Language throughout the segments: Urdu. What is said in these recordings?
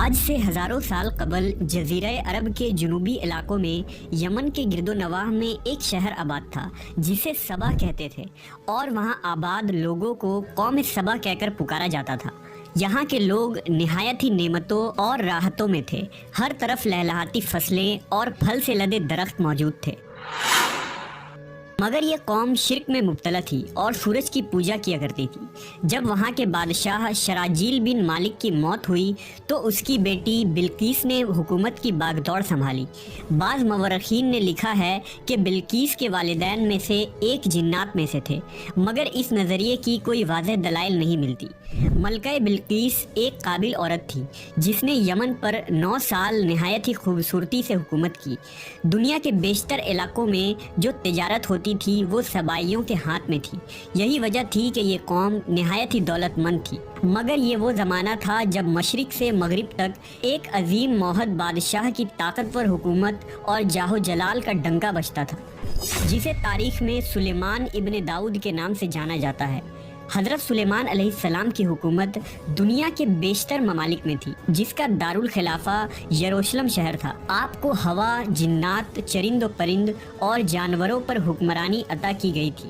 آج سے ہزاروں سال قبل جزیرہ عرب کے جنوبی علاقوں میں یمن کے گرد و نواح میں ایک شہر آباد تھا جسے سبا کہتے تھے، اور وہاں آباد لوگوں کو قوم سبا کہہ کر پکارا جاتا تھا۔ یہاں کے لوگ نہایت ہی نعمتوں اور راحتوں میں تھے، ہر طرف لہلہاتی فصلیں اور پھل سے لدے درخت موجود تھے، مگر یہ قوم شرک میں مبتلا تھی اور سورج کی پوجا کیا کرتی تھی۔ جب وہاں کے بادشاہ شراجیل بن مالک کی موت ہوئی تو اس کی بیٹی بلقیس نے حکومت کی باغ دوڑ سنبھالی۔ بعض مورخین نے لکھا ہے کہ بلقیس کے والدین میں سے ایک جنات میں سے تھے، مگر اس نظریے کی کوئی واضح دلائل نہیں ملتی۔ ملکہ بلقیس ایک قابل عورت تھی جس نے یمن پر 9 سال نہایت ہی خوبصورتی سے حکومت کی۔ دنیا کے بیشتر علاقوں میں جو تجارت ہوتی تھی وہ سبائیوں کے ہاتھ میں تھی، یہی وجہ تھی کہ یہ قوم نہایت ہی دولت مند تھی۔ مگر یہ وہ زمانہ تھا جب مشرق سے مغرب تک ایک عظیم موحد بادشاہ کی طاقتور حکومت اور جاہ و جلال کا ڈنکا بجتا تھا، جسے تاریخ میں سلیمان ابن داؤد کے نام سے جانا جاتا ہے۔ حضرت سلیمان علیہ السلام کی حکومت دنیا کے بیشتر ممالک میں تھی، جس کا دارالخلافہ یروشلم شہر تھا۔ آپ کو ہوا، جنات، چرند و پرند اور جانوروں پر حکمرانی عطا کی گئی تھی۔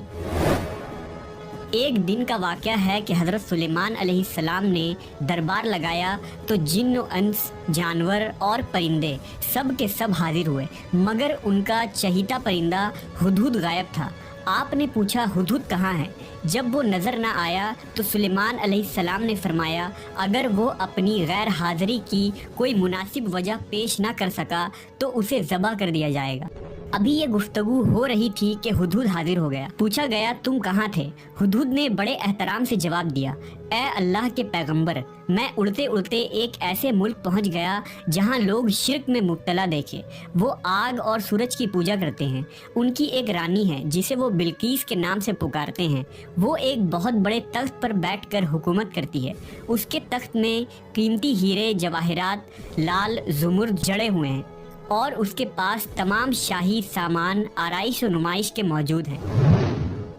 ایک دن کا واقعہ ہے کہ حضرت سلیمان علیہ السلام نے دربار لگایا تو جن و انس، جانور اور پرندے سب کے سب حاضر ہوئے، مگر ان کا چہیتا پرندہ ہدہد غائب تھا۔ آپ نے پوچھا ہدہد کہاں ہے؟ جب وہ نظر نہ آیا تو سلیمان علیہ السلام نے فرمایا اگر وہ اپنی غیر حاضری کی کوئی مناسب وجہ پیش نہ کر سکا تو اسے ذبح کر دیا جائے گا۔ ابھی یہ گفتگو ہو رہی تھی کہ ہدہد حاضر ہو گیا۔ پوچھا گیا تم کہاں تھے؟ ہدہد نے بڑے احترام سے جواب دیا، اے اللہ کے پیغمبر، میں اڑتے اڑتے ایک ایسے ملک پہنچ گیا جہاں لوگ شرک میں مبتلا دیکھے۔ وہ آگ اور سورج کی پوجا کرتے ہیں۔ ان کی ایک رانی ہے جسے وہ بلقیس کے نام سے پکارتے ہیں۔ وہ ایک بہت بڑے تخت پر بیٹھ کر حکومت کرتی ہے۔ اس کے تخت میں قیمتی ہیرے جواہرات لال زمرد جڑے ہوئے ہیں، اور اس کے پاس تمام شاہی سامان آرائش و نمائش کے موجود ہیں۔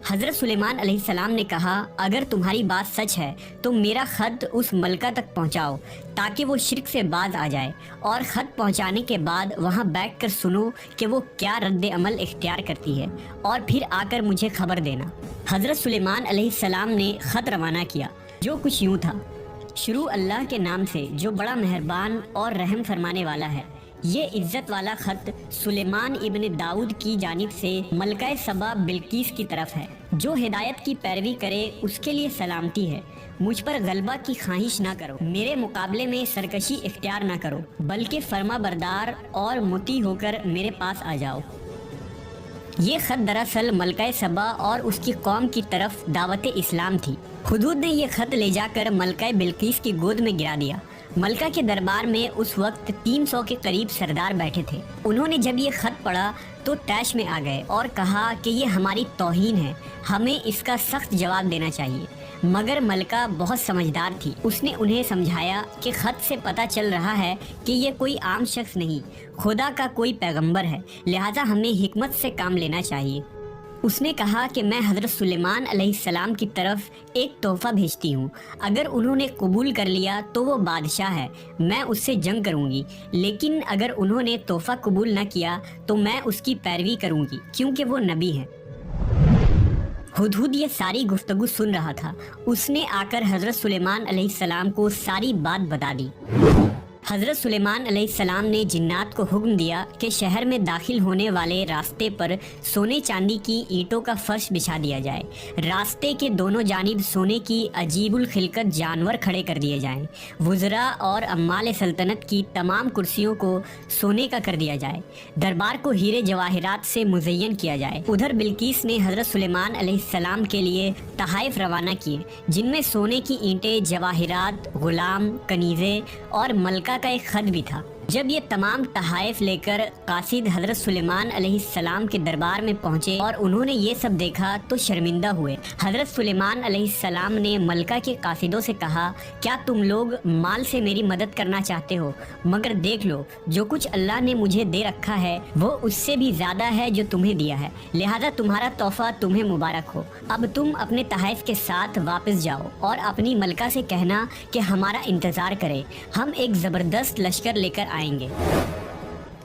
حضرت سلیمان علیہ السلام نے کہا اگر تمہاری بات سچ ہے تو میرا خط اس ملکہ تک پہنچاؤ تاکہ وہ شرک سے باز آ جائے، اور خط پہنچانے کے بعد وہاں بیٹھ کر سنو کہ وہ کیا رد عمل اختیار کرتی ہے، اور پھر آ کر مجھے خبر دینا۔ حضرت سلیمان علیہ السلام نے خط روانہ کیا، جو کچھ یوں تھا: شروع اللہ کے نام سے جو بڑا مہربان اور رحم فرمانے والا ہے۔ یہ عزت والا خط سلیمان ابن داؤد کی جانب سے ملکہ سبا بلقیس کی طرف ہے۔ جو ہدایت کی پیروی کرے اس کے لیے سلامتی ہے۔ مجھ پر غلبہ کی خواہش نہ کرو، میرے مقابلے میں سرکشی اختیار نہ کرو، بلکہ فرما بردار اور مطیع ہو کر میرے پاس آ جاؤ۔ یہ خط دراصل ملکہ سبا اور اس کی قوم کی طرف دعوت اسلام تھی۔ ہدہد نے یہ خط لے جا کر ملکہ بلقیس کی گود میں گرا دیا۔ ملکہ کے دربار میں اس وقت 300 کے قریب سردار بیٹھے تھے۔ انہوں نے جب یہ خط پڑھا تو طیش میں آ گئے اور کہا کہ یہ ہماری توہین ہے، ہمیں اس کا سخت جواب دینا چاہیے۔ مگر ملکہ بہت سمجھدار تھی، اس نے انہیں سمجھایا کہ خط سے پتہ چل رہا ہے کہ یہ کوئی عام شخص نہیں، خدا کا کوئی پیغمبر ہے، لہٰذا ہمیں حکمت سے کام لینا چاہیے۔ اس نے کہا کہ میں حضرت سلیمان علیہ السلام کی طرف ایک تحفہ بھیجتی ہوں، اگر انہوں نے قبول کر لیا تو وہ بادشاہ ہے، میں اس سے جنگ کروں گی، لیکن اگر انہوں نے تحفہ قبول نہ کیا تو میں اس کی پیروی کروں گی کیونکہ وہ نبی ہے۔ ہدہد یہ ساری گفتگو سن رہا تھا۔ اس نے آ کر حضرت سلیمان علیہ السلام کو ساری بات بتا دی۔ حضرت سلیمان علیہ السلام نے جنات کو حکم دیا کہ شہر میں داخل ہونے والے راستے پر سونے چاندی کی اینٹوں کا فرش بچھا دیا جائے، راستے کے دونوں جانب سونے کی عجیب الخلقت جانور کھڑے کر دیے جائیں، وزراء اور عمال سلطنت کی تمام کرسیوں کو سونے کا کر دیا جائے، دربار کو ہیرے جواہرات سے مزین کیا جائے۔ ادھر بلقیس نے حضرت سلیمان علیہ السلام کے لیے تحائف روانہ کیے، جن میں سونے کی اینٹیں، جواہرات، غلام، کنیزیں اور ملکہ کا ایک خط بھی تھا۔ جب یہ تمام تحائف لے کر قاصد حضرت سلیمان علیہ السلام کے دربار میں پہنچے اور انہوں نے یہ سب دیکھا تو شرمندہ ہوئے۔ حضرت سلیمان علیہ السلام نے ملکہ کے قاصدوں سے کہا، کیا تم لوگ مال سے میری مدد کرنا چاہتے ہو؟ مگر دیکھ لو، جو کچھ اللہ نے مجھے دے رکھا ہے وہ اس سے بھی زیادہ ہے جو تمہیں دیا ہے، لہذا تمہارا تحفہ تمہیں مبارک ہو۔ اب تم اپنے تحائف کے ساتھ واپس جاؤ اور اپنی ملکہ سے کہنا کہ ہمارا انتظار کرے، ہم ایک زبردست لشکر لے کر آئیں گے۔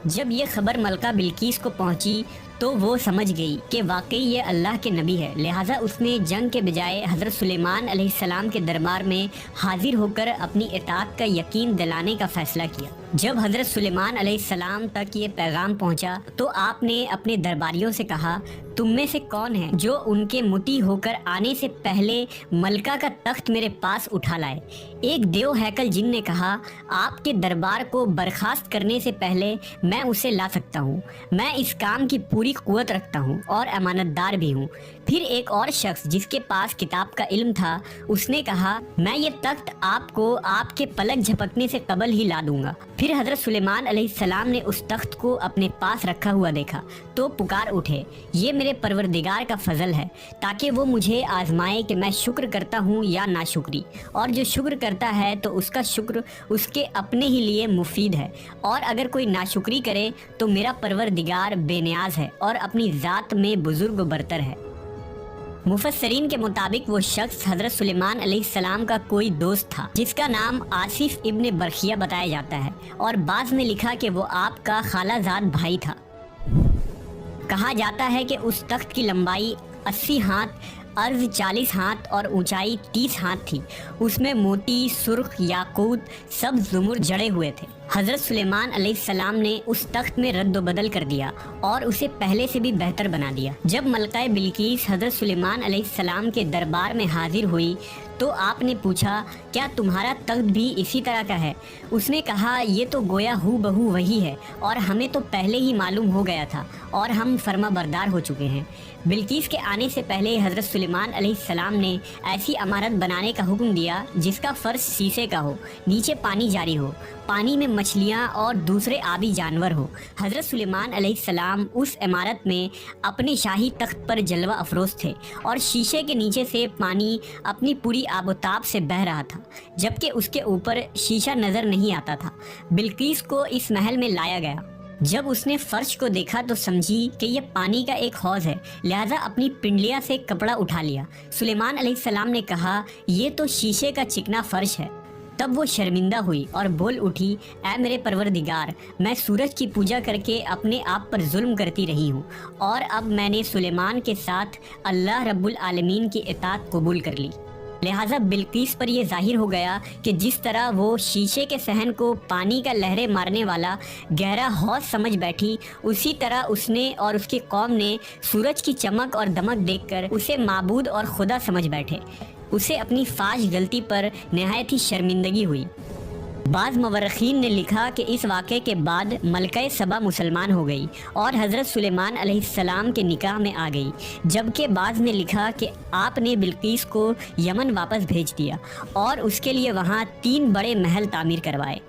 جب یہ خبر ملکہ بلقیس کو پہنچی تو وہ سمجھ گئی کہ واقعی یہ اللہ کے نبی ہے، لہٰذا اس نے جنگ کے بجائے حضرت سلیمان علیہ السلام کے دربار میں حاضر ہو کر اپنی اطاعت کا یقین دلانے کا فیصلہ کیا۔ جب حضرت سلیمان علیہ السلام تک یہ پیغام پہنچا تو آپ نے اپنے درباریوں سے کہا، تم میں سے کون ہے جو ان کے مطیع ہو کر آنے سے پہلے ملکہ کا تخت میرے پاس اٹھا لائے؟ ایک دیو ہیکل جن نے کہا، آپ کے دربار کو برخاست کرنے سے پہلے میں اسے لا سکتا ہوں، میں اس کام کی پوری قوت رکھتا ہوں اور امانت دار بھی ہوں۔ پھر ایک اور شخص جس کے پاس کتاب کا علم تھا، اس نے کہا، میں یہ تخت آپ کو آپ کے پلک جھپکنے سے قبل ہی لا دوں گا۔ پھر حضرت سلیمان علیہ السلام نے اس تخت کو اپنے پاس رکھا ہوا دیکھا تو پکار اٹھے، یہ میرے پروردگار کا فضل ہے تاکہ وہ مجھے آزمائے کہ میں شکر کرتا ہوں یا ناشکری، اور جو شکر کرتا ہے تو اس کا شکر اس کے اپنے ہی لیے مفید ہے، اور اگر کوئی ناشکری کرے تو میرا پروردگار بے نیاز ہے اور اپنی ذات میں بزرگ و برتر ہے۔ مفسرین کے مطابق وہ شخص حضرت سلیمان علیہ السلام کا کوئی دوست تھا جس کا نام آصف ابن برخیہ بتایا جاتا ہے، اور بعض نے لکھا کہ وہ آپ کا خالہ زاد بھائی تھا۔ کہا جاتا ہے کہ اس تخت کی لمبائی 80 ہاتھ، عرض 40 ہاتھ اور اونچائی 30 ہاتھ تھی۔ اس میں موتی، سرخ، یاقوت، سبز زمر جڑے ہوئے تھے۔ حضرت سلیمان علیہ السلام نے اس تخت میں رد و بدل کر دیا اور اسے پہلے سے بھی بہتر بنا دیا۔ جب ملکہ بلقیس حضرت سلیمان علیہ السلام کے دربار میں حاضر ہوئی تو آپ نے پوچھا، کیا تمہارا تخت بھی اسی طرح کا ہے؟ اس نے کہا، یہ تو گویا ہو بہو وہی ہے، اور ہمیں تو پہلے ہی معلوم ہو گیا تھا اور ہم فرما بردار ہو چکے ہیں۔ بلقیس کے آنے سے پہلے حضرت سلیمان علیہ السلام نے ایسی عمارت بنانے کا حکم دیا جس کا فرش شیشے کا ہو، نیچے پانی جاری ہو، پانی میں مچھلیاں اور دوسرے آبی جانور ہو۔ حضرت سلیمان علیہ السلام اس عمارت میں اپنے شاہی تخت پر جلوہ افروز تھے، اور شیشے کے نیچے سے پانی اپنی پوری آب و تاب سے بہہ رہا تھا، جبکہ اس کے اوپر شیشہ نظر نہیں آتا تھا۔ بلقیس کو اس محل میں لایا گیا۔ جب اس نے فرش کو دیکھا تو سمجھی کہ یہ پانی کا ایک حوض ہے، لہذا اپنی پنڈلیا سے کپڑا اٹھا لیا۔ سلیمان علیہ السلام نے کہا، یہ تو شیشے کا چکنا فرش ہے۔ تب وہ شرمندہ ہوئی اور بول اٹھی، اے میرے پروردگار، میں سورج کی پوجا کر کے اپنے آپ پر ظلم کرتی رہی ہوں، اور اب میں نے سلیمان کے ساتھ اللہ رب العالمین کی اطاعت قبول کر لی۔ لہٰذا بلقیس پر یہ ظاہر ہو گیا کہ جس طرح وہ شیشے کے صحن کو پانی کا لہریں مارنے والا گہرا حوض سمجھ بیٹھی، اسی طرح اس نے اور اس کی قوم نے سورج کی چمک اور دمک دیکھ کر اسے معبود اور خدا سمجھ بیٹھے۔ اسے اپنی فاش غلطی پر نہایت ہی شرمندگی ہوئی۔ بعض مورخین نے لکھا کہ اس واقعے کے بعد ملکہ سبا مسلمان ہو گئی اور حضرت سلیمان علیہ السلام کے نکاح میں آ گئی، جبکہ بعض نے لکھا کہ آپ نے بلقیس کو یمن واپس بھیج دیا اور اس کے لیے وہاں 3 بڑے محل تعمیر کروائے۔